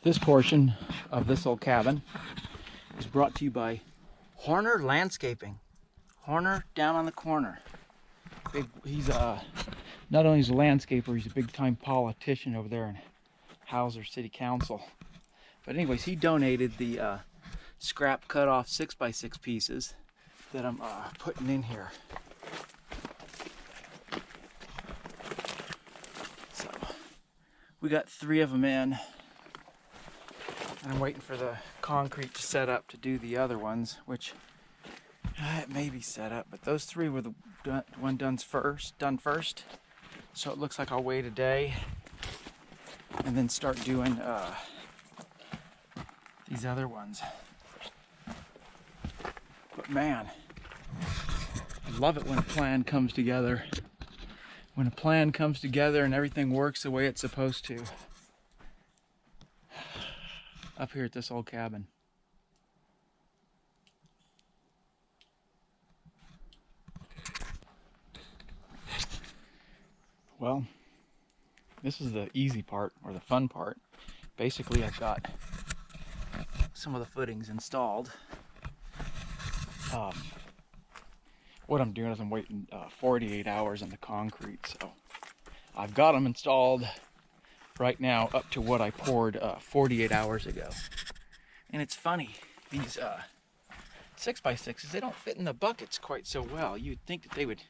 This portion of this old cabin is brought to you by Horner Landscaping. Horner down on the corner. He's not only is a landscaper, he's a big-time politician over there in Hauser City Council. But anyways, he donated the scrap cut-off 6x6 pieces that I'm putting in here. So we got 3 of them in. And I'm waiting for the concrete to set up to do the other ones, which it may be set up, but those 3 were the one done first. So it looks like I'll wait a day and then start doing these other ones. But man, I love it when a plan comes together. When a plan comes together and everything works the way it's supposed to. Up here at this old cabin. Well, this is the easy part, or the fun part. Basically, I've got some of the footings installed. What I'm doing is I'm waiting 48 hours on the concrete, so I've got them installed right now up to what I poured 48 hours ago. And it's funny, these 6x6s, they don't fit in the buckets quite so well. You'd think that they would,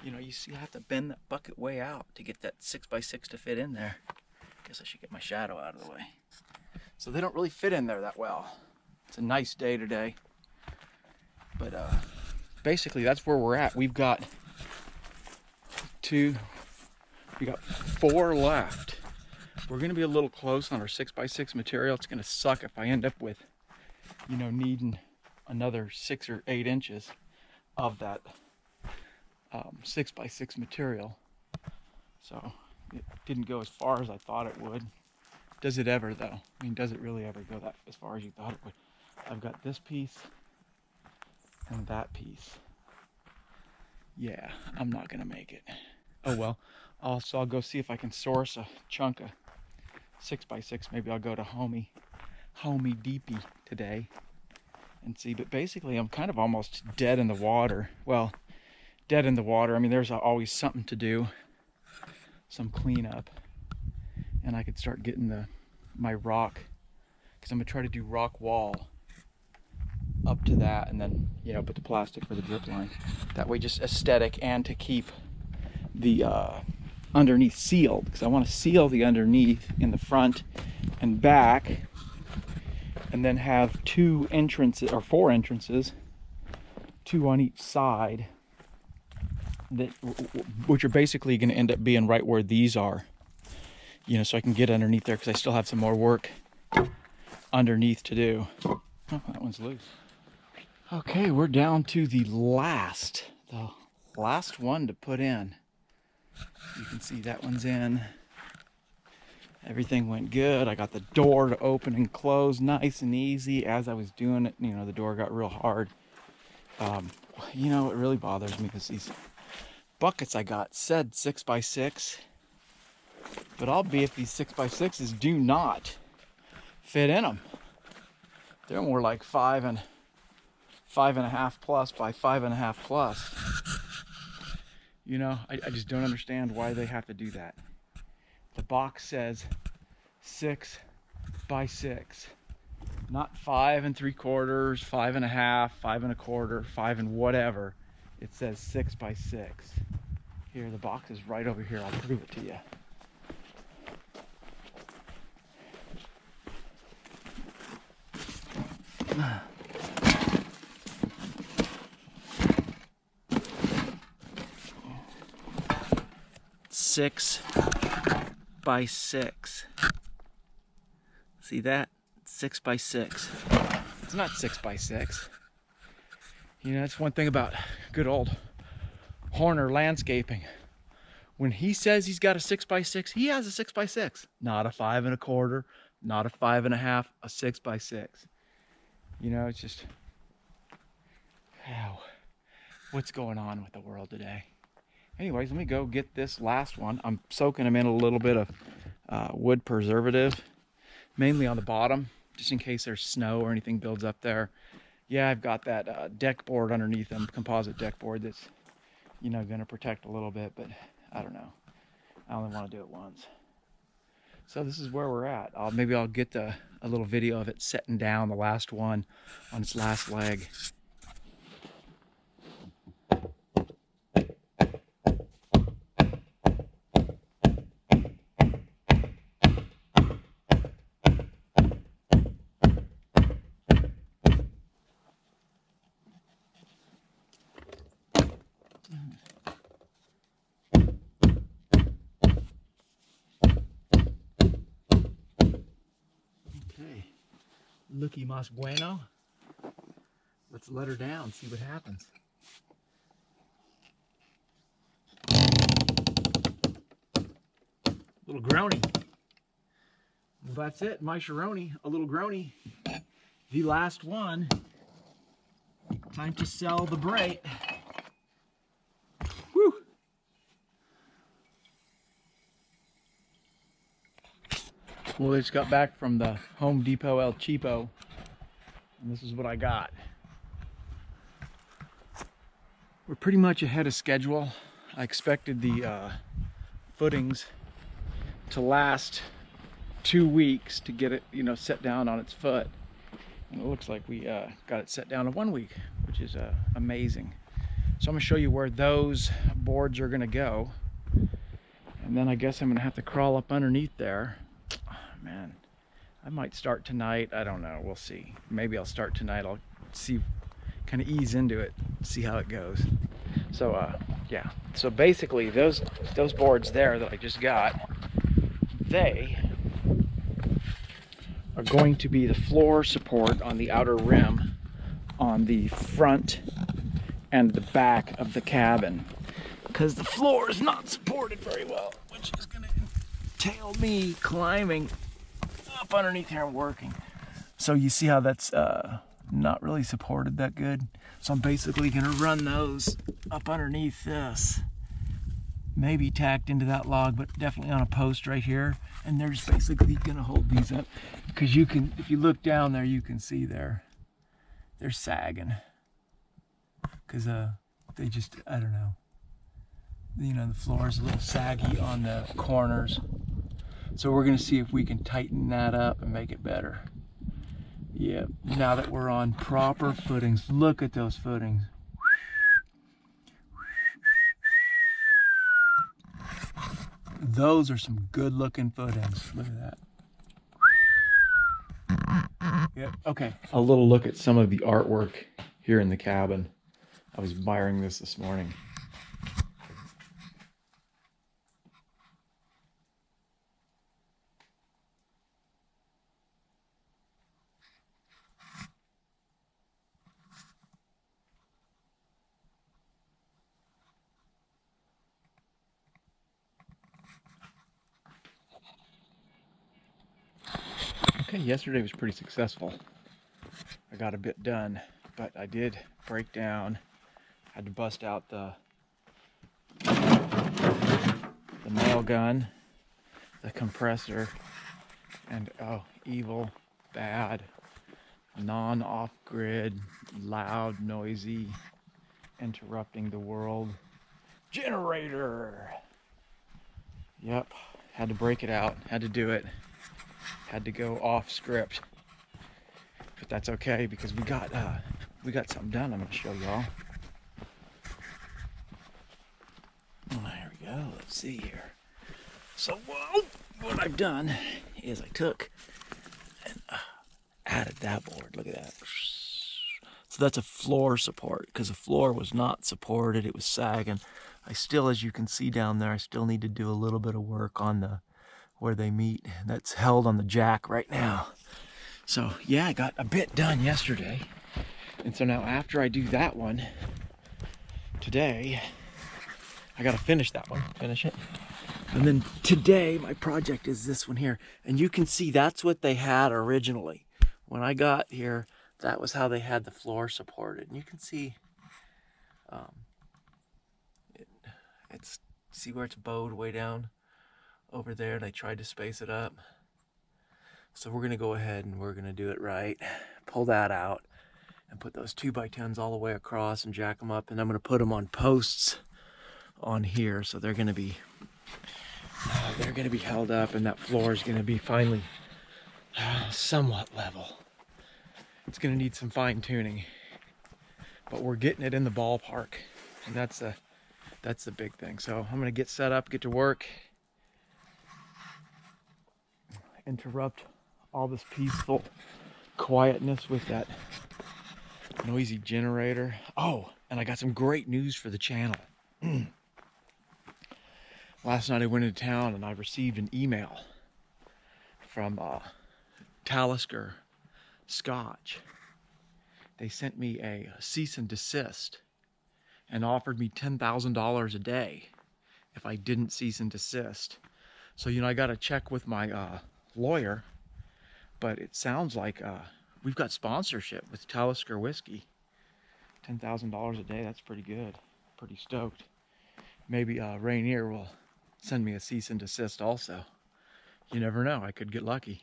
you know, you have to bend that bucket way out to get that 6x6 to fit in there. Guess I should get my shadow out of the way. So they don't really fit in there that well. It's a nice day today. But basically that's where we're at. We've got 4 left. We're gonna be a little close on our 6x6 material. It's gonna suck if I end up with, you know, needing another 6 or 8 inches of that 6x6 material. So it didn't go as far as I thought it would. Does it ever though? I mean, does it really ever go that as far as you thought it would? I've got this piece and that piece. Yeah, I'm not gonna make it. Oh well. Also, I'll go see if I can source a chunk of 6x6. Maybe I'll go to Home Depot today and see. But basically, I'm kind of almost dead in the water. Well, dead in the water. I mean, there's always something to do, some cleanup, and I could start getting my rock, because I'm gonna try to do rock wall up to that, and then, you know, put the plastic for the drip line. That way, just aesthetic, and to keep the underneath sealed, because I want to seal the underneath in the front and back, and then have 2 entrances or 4 entrances, 2 on each side, which are basically going to end up being right where these are, you know, so I can get underneath there, because I still have some more work underneath to do. Oh, that one's loose. Okay, we're down to the last one to put in. You can see that one's in. Everything went good. I got the door to open and close nice and easy. As I was doing it, you know, the door got real hard. You know, it really bothers me because these buckets I got said 6x6, but I'll be if these 6x6s do not fit in them. They're more like 5.5 plus by 5.5 plus. You know, I just don't understand why they have to do that. The box says 6x6, not 5 3/4, 5.5, 5 1/4, 5 and whatever. It says 6x6. Here, the box is right over here. I'll prove it to you. Six by 6. See that? 6x6. It's not 6x6. You know, that's one thing about good old Horner Landscaping. When he says he's got a 6x6, he has a 6x6. Not a 5 1/4, not a 5.5, a 6x6. You know, it's just, wow, what's going on with the world today? Anyways, let me go get this last one. I'm soaking them in a little bit of wood preservative mainly on the bottom, just in case there's snow or anything builds up there. Yeah, I've got that deck board underneath them, composite deck board that's, you know, going to protect a little bit, but I don't know. I only want to do it once. So this is where we're at. Maybe I'll get a little video of it setting down, the last one on its last leg. Okay, looky mas bueno. Let's let her down, see what happens. Little groany. Well, that's it, my Sharoni, a little groany. The last one. Time to sell the braid. Woo! Well, I just got back from the Home Depot El Cheapo, and this is what I got. We're pretty much ahead of schedule. I expected the footings to last 2 weeks to get it, you know, set down on its foot. And it looks like we got it set down in 1 week, which is amazing. So I'm gonna show you where those boards are gonna go. And then I guess I'm gonna have to crawl up underneath there. Oh, man, I might start tonight. I don't know, we'll see. Maybe I'll start tonight. I'll see, kind of ease into it, see how it goes. So yeah, so basically those boards there that I just got, they are going to be the floor support on the outer rim on the front and the back of the cabin, because the floor is not supported very well, which is going to entail me climbing up underneath here and working. So you see how that's not really supported that good. So I'm basically going to run those up underneath this, maybe tacked into that log, but definitely on a post right here. And they're just basically going to hold these up, because you can, if you look down there, you can see they're sagging, because they just, I don't know, you know, the floor is a little saggy on the corners. So we're going to see if we can tighten that up and make it better. Yeah, now that we're on proper footings, look at those footings. Those are some good looking footings. Look at that. Yeah, okay. A little look at some of the artwork here in the cabin. I was admiring this morning. Okay, yesterday was pretty successful. I got a bit done, but I did break down. Had to bust out the nail gun, the compressor, and oh, evil, bad, non-off-grid, loud, noisy, interrupting the world generator. Yep, had to break it out, had to do it. Had to go off script, but that's okay, because we got something done. I'm going to show y'all. There we go. Let's see here. So what I've done is I took and added that board. Look at that. So that's a floor support, because the floor was not supported. It was sagging. I still, as you can see down there, I still need to do a little bit of work on the where they meet. That's held on the jack right now. So yeah, I got a bit done yesterday, and so now after I do that one today, I gotta finish that one, finish it, and then today my project is this one here. And you can see that's what they had originally when I got here. That was how they had the floor supported, and you can see it's see where it's bowed way down over there. They tried to space it up. So we're gonna go ahead and we're gonna do it right. Pull that out and put those 2x10s all the way across and jack them up. And I'm gonna put them on posts on here, so they're gonna be held up, and that floor is gonna be finally somewhat level. It's gonna need some fine tuning, but we're getting it in the ballpark, and that's the big thing. So I'm gonna get set up, get to work, interrupt all this peaceful quietness with that noisy generator. Oh, and I got some great news for the channel. Last night I went into town and I received an email from Talisker Scotch. They sent me a cease and desist and offered me $10,000 a day if I didn't cease and desist. So, you know, I got to check with my lawyer, but it sounds like we've got sponsorship with Talisker whiskey. $10,000 a day, that's pretty good. Pretty stoked. Maybe Rainier will send me a cease and desist also. You never know, I could get lucky.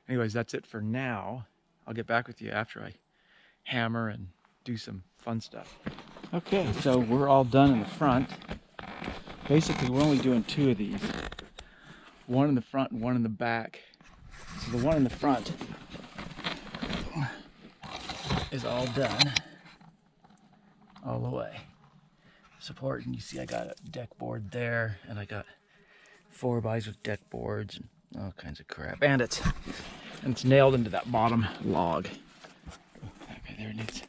Anyways, that's it for now. I'll get back with you after I hammer and do some fun stuff. Okay, so we're all done in the front. Basically, we're only doing 2 of these. One in the front and one in the back. So the one in the front is all done all the way. Support, and you see I got a deck board there, and I got 4x with deck boards and all kinds of crap, and it's nailed into that bottom log. Okay, there it is.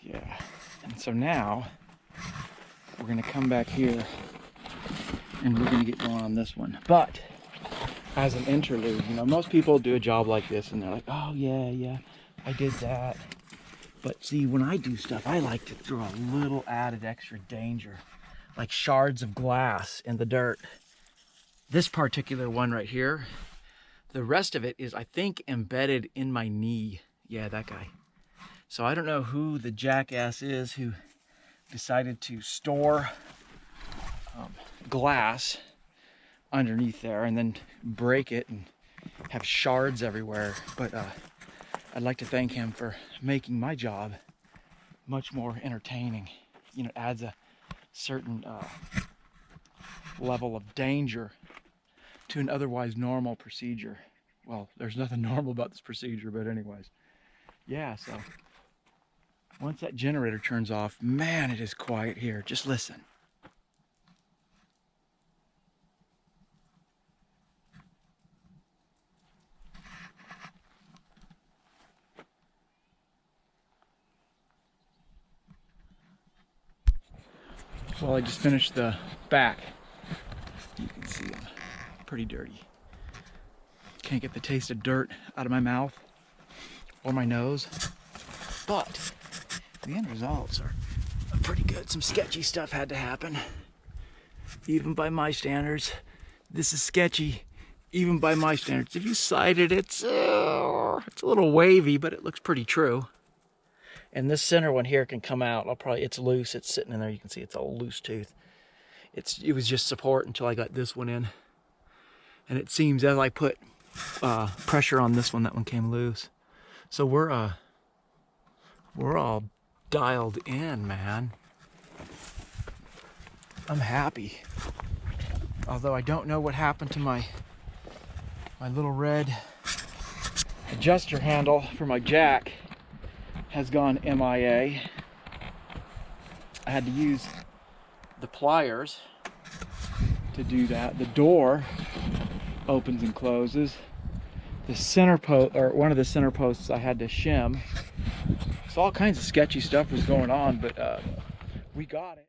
Yeah, and so now we're gonna come back here and we're gonna get going on this one. But as an interlude, you know, most people do a job like this and they're like, oh yeah, I did that. But see, when I do stuff, I like to throw a little added extra danger, like shards of glass in the dirt. This particular one right here, the rest of it is, I think, embedded in my knee. Yeah, that guy. So I don't know who the jackass is who decided to store glass underneath there and then break it and have shards everywhere. But I'd like to thank him for making my job much more entertaining. You know, it adds a certain level of danger to an otherwise normal procedure. Well, there's nothing normal about this procedure, but anyways. Yeah, so once that generator turns off, man, it is quiet here. Just listen. Well, I just finished the back. You can see I'm pretty dirty. Can't get the taste of dirt out of my mouth or my nose. But the end results are pretty good. Some sketchy stuff had to happen. Even by my standards. This is sketchy, even by my standards. If you sighted it, it's a little wavy, but it looks pretty true. And this center one here can come out. It's loose. It's sitting in there. You can see it's all loose tooth. It was just support until I got this one in. And it seems as I put pressure on this one, that one came loose. So we're all dialed in, man. I'm happy. Although I don't know what happened to my little red adjuster handle for my jack. Has gone MIA. I had to use the pliers to do that. The door opens and closes. The center post, or one of the center posts, I had to shim. So all kinds of sketchy stuff was going on, but we got it.